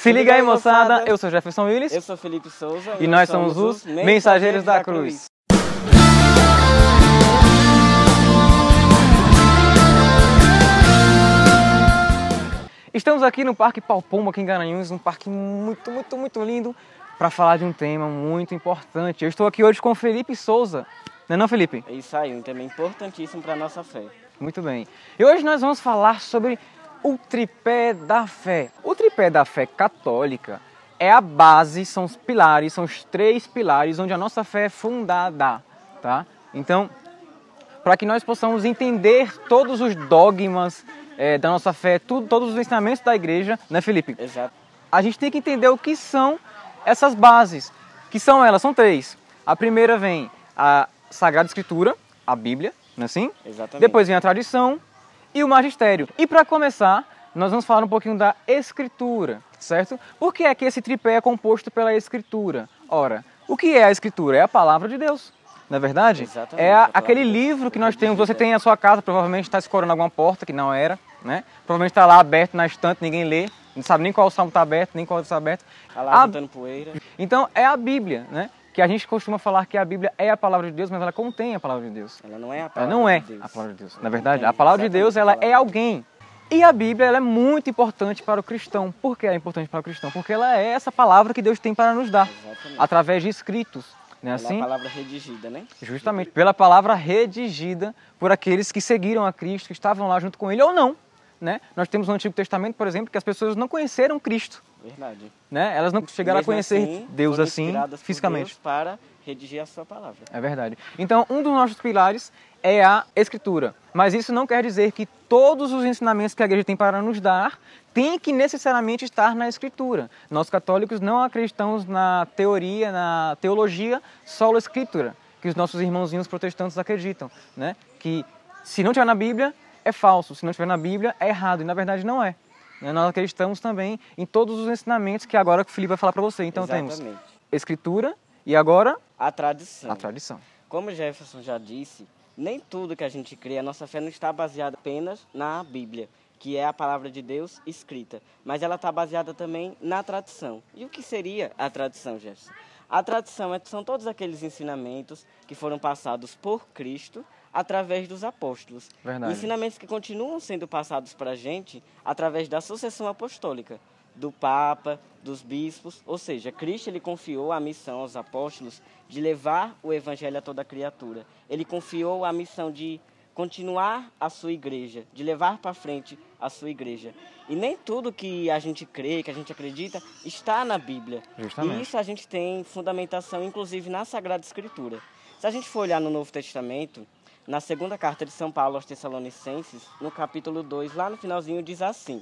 Se liga aí, moçada. Eu sou Jefferson Willis. Eu sou Felipe Souza. E nós somos os Mensageiros da Cruz. Estamos aqui no Parque Paupomba, aqui em Garanhuns, um parque muito lindo, para falar de um tema muito importante. Eu estou aqui hoje com o Felipe Souza. Não é não, Felipe? É isso aí, um tema importantíssimo para a nossa fé. Muito bem. E hoje nós vamos falar sobre o tripé da fé. O tripé da fé católica é a base, são os pilares, são os 3 pilares onde a nossa fé é fundada, tá? Então, para que nós possamos entender todos os dogmas da nossa fé, todos os ensinamentos da igreja, né, Felipe? Exato. A gente tem que entender o que são essas bases, que são elas, são 3. A primeira vem a Sagrada Escritura, a Bíblia, não é assim? Exatamente. Depois vem a tradição e o magistério. E para começar, nós vamos falar um pouquinho da Escritura, certo? Por que é que esse tripé é composto pela Escritura? Ora, o que é a Escritura? É a palavra de Deus. Não é verdade? Exatamente, É aquele livro que nós temos, você tem na sua casa, provavelmente está escorando alguma porta, que não era, né? Provavelmente está lá aberto na estante, ninguém lê, não sabe nem qual salmo está aberto, nem qual está aberto. Está lá botando poeira. Então é a Bíblia, né? Que a gente costuma falar que a Bíblia é a palavra de Deus, mas ela contém a palavra de Deus. Ela não é a palavra ela não é de Deus. A palavra de Deus. Na verdade, a palavra de Deus ela é alguém. E a Bíblia ela é muito importante para o cristão. Por que ela é importante para o cristão? Porque ela é essa palavra que Deus tem para nos dar, Exatamente. através de escritos. Não é Ela assim? é a palavra redigida, né? Justamente, pela palavra redigida por aqueles que seguiram a Cristo, que estavam lá junto com Ele ou não. Né? Nós temos no Antigo Testamento, por exemplo, que as pessoas não conheceram Cristo. Verdade. Né? Elas não chegaram Mesmo a conhecer assim, Deus foram assim, inspiradas por fisicamente. Deus para redigir a sua palavra. É verdade. Então, um dos nossos pilares é a Escritura. Mas isso não quer dizer que todos os ensinamentos que a igreja tem para nos dar têm que necessariamente estar na Escritura. Nós católicos não acreditamos na teoria, na teologia sola Escritura, que os nossos irmãozinhos protestantes acreditam, né? Que se não estiver na Bíblia, é falso. Se não estiver na Bíblia, é errado. E na verdade não é. Nós acreditamos também em todos os ensinamentos que agora o Felipe vai falar para você. Então Exatamente. temos Escritura e agora A tradição. a tradição. Como Jefferson já disse, nem tudo que a gente crê, a nossa fé não está baseada apenas na Bíblia, que é a palavra de Deus escrita, mas ela está baseada também na tradição. E o que seria a tradição, Jefferson? A tradição são todos aqueles ensinamentos que foram passados por Cristo através dos apóstolos. Verdade. Ensinamentos que continuam sendo passados para a gente através da sucessão apostólica, do Papa, dos bispos, ou seja, Cristo ele confiou a missão aos apóstolos de levar o evangelho a toda criatura. Ele confiou a missão de continuar a sua igreja, de levar para frente a sua igreja. E nem tudo que a gente crê, que a gente acredita, está na Bíblia. Justamente. E isso a gente tem fundamentação, inclusive, na Sagrada Escritura. Se a gente for olhar no Novo Testamento, na segunda carta de São Paulo aos Tessalonicenses, no capítulo 2, lá no finalzinho, diz assim,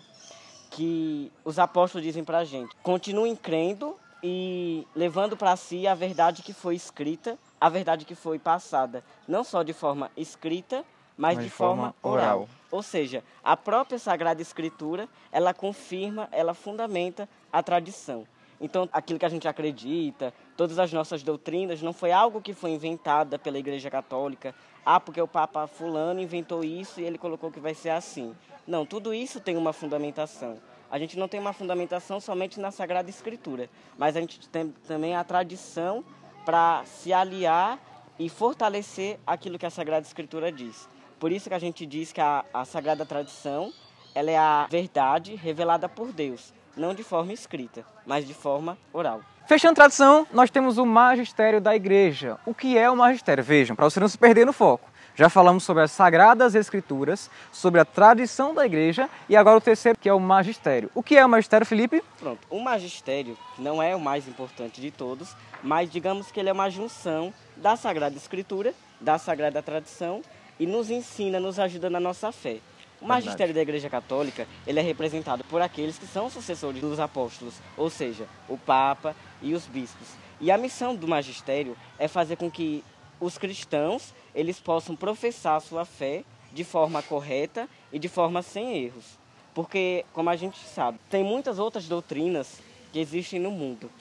que os apóstolos dizem para a gente: continuem crendo e levando para si a verdade que foi escrita, a verdade que foi passada, não só de forma escrita, mas de forma oral. Ou seja, a própria Sagrada Escritura, ela confirma, ela fundamenta a tradição. Então, aquilo que a gente acredita, todas as nossas doutrinas, não foi algo que foi inventada pela Igreja Católica. Ah, porque o Papa fulano inventou isso e ele colocou que vai ser assim. Não, tudo isso tem uma fundamentação. A gente não tem uma fundamentação somente na Sagrada Escritura, mas a gente tem também a tradição para se aliar e fortalecer aquilo que a Sagrada Escritura diz. Por isso que a gente diz que a Sagrada Tradição ela é a verdade revelada por Deus, não de forma escrita, mas de forma oral. Fechando tradição, nós temos o magistério da igreja. O que é o magistério? Vejam, para você não se perder no foco. Já falamos sobre as Sagradas Escrituras, sobre a tradição da igreja e agora o terceiro, que é o magistério. O que é o magistério, Felipe? Pronto, o magistério não é o mais importante de todos, mas digamos que ele é uma junção da Sagrada Escritura, da Sagrada Tradição e nos ensina, nos ajuda na nossa fé. O magistério da Igreja Católica, ele é representado por aqueles que são sucessores dos apóstolos, ou seja, o Papa e os bispos. E a missão do magistério é fazer com que os cristãos, eles possam professar a sua fé de forma correta e de forma sem erros. Porque, como a gente sabe, tem muitas outras doutrinas que existem no mundo.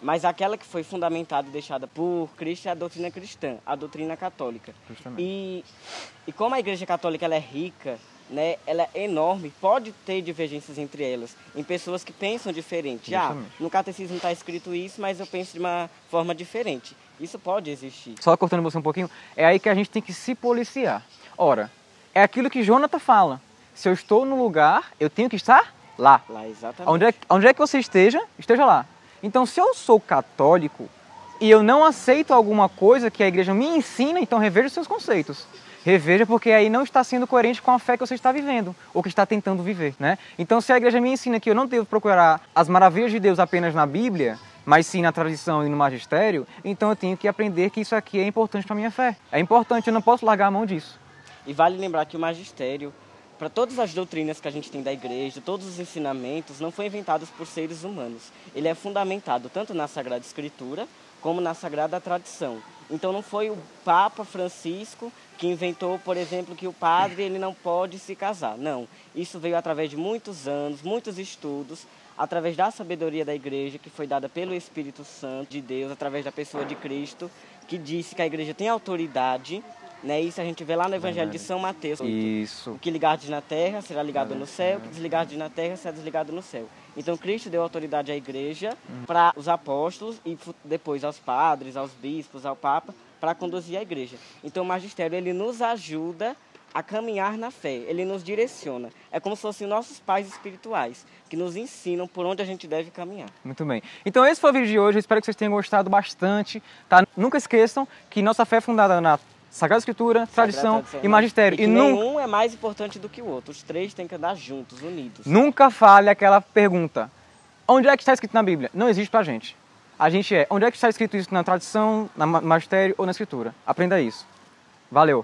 Mas aquela que foi fundamentada e deixada por Cristo é a doutrina cristã, a doutrina católica. E como a Igreja Católica ela é rica né, ela é enorme, pode ter divergências entre elas, em pessoas que pensam diferente. No catecismo está escrito isso, mas eu penso de uma forma diferente. Isso pode existir. Só cortando você um pouquinho, é aí que a gente tem que se policiar. Ora, é aquilo que Jonathan fala. Se eu estou no lugar, eu tenho que estar lá. Lá, exatamente. Onde é que você esteja lá. Então, se eu sou católico e eu não aceito alguma coisa que a igreja me ensina, então reveja os seus conceitos. Reveja, porque aí não está sendo coerente com a fé que você está vivendo, ou que está tentando viver, né? Então, se a igreja me ensina que eu não devo procurar as maravilhas de Deus apenas na Bíblia, mas sim na tradição e no magistério, então eu tenho que aprender que isso aqui é importante para a minha fé. É importante, eu não posso largar a mão disso. E vale lembrar que o magistério, para todas as doutrinas que a gente tem da igreja, todos os ensinamentos, não foi inventados por seres humanos. Ele é fundamentado tanto na Sagrada Escritura, como na Sagrada Tradição. Então não foi o Papa Francisco que inventou, por exemplo, que o padre ele não pode se casar. Não, isso veio através de muitos anos, muitos estudos, através da sabedoria da igreja, que foi dada pelo Espírito Santo de Deus, através da pessoa de Cristo, que disse que a igreja tem autoridade, né? Isso a gente vê lá no Evangelho de São Mateus. Isso. O que ligardes na terra será ligado no céu, o que desligardes na terra será desligado no céu. Então Cristo deu autoridade à igreja para os apóstolos e depois aos padres, aos bispos, ao Papa, para conduzir a igreja. Então o magistério ele nos ajuda a caminhar na fé, ele nos direciona. É como se fossem nossos pais espirituais, que nos ensinam por onde a gente deve caminhar. Muito bem. Então esse foi o vídeo de hoje, eu espero que vocês tenham gostado bastante. Tá? Nunca esqueçam que nossa fé é fundada na Sagrada Escritura, tradição e magistério. E nenhum é mais importante do que o outro. Os três têm que andar juntos, unidos. Nunca fale aquela pergunta: onde é que está escrito na Bíblia? Não existe pra gente. A gente onde é que está escrito isso na tradição, no magistério ou na Escritura? Aprenda isso. Valeu!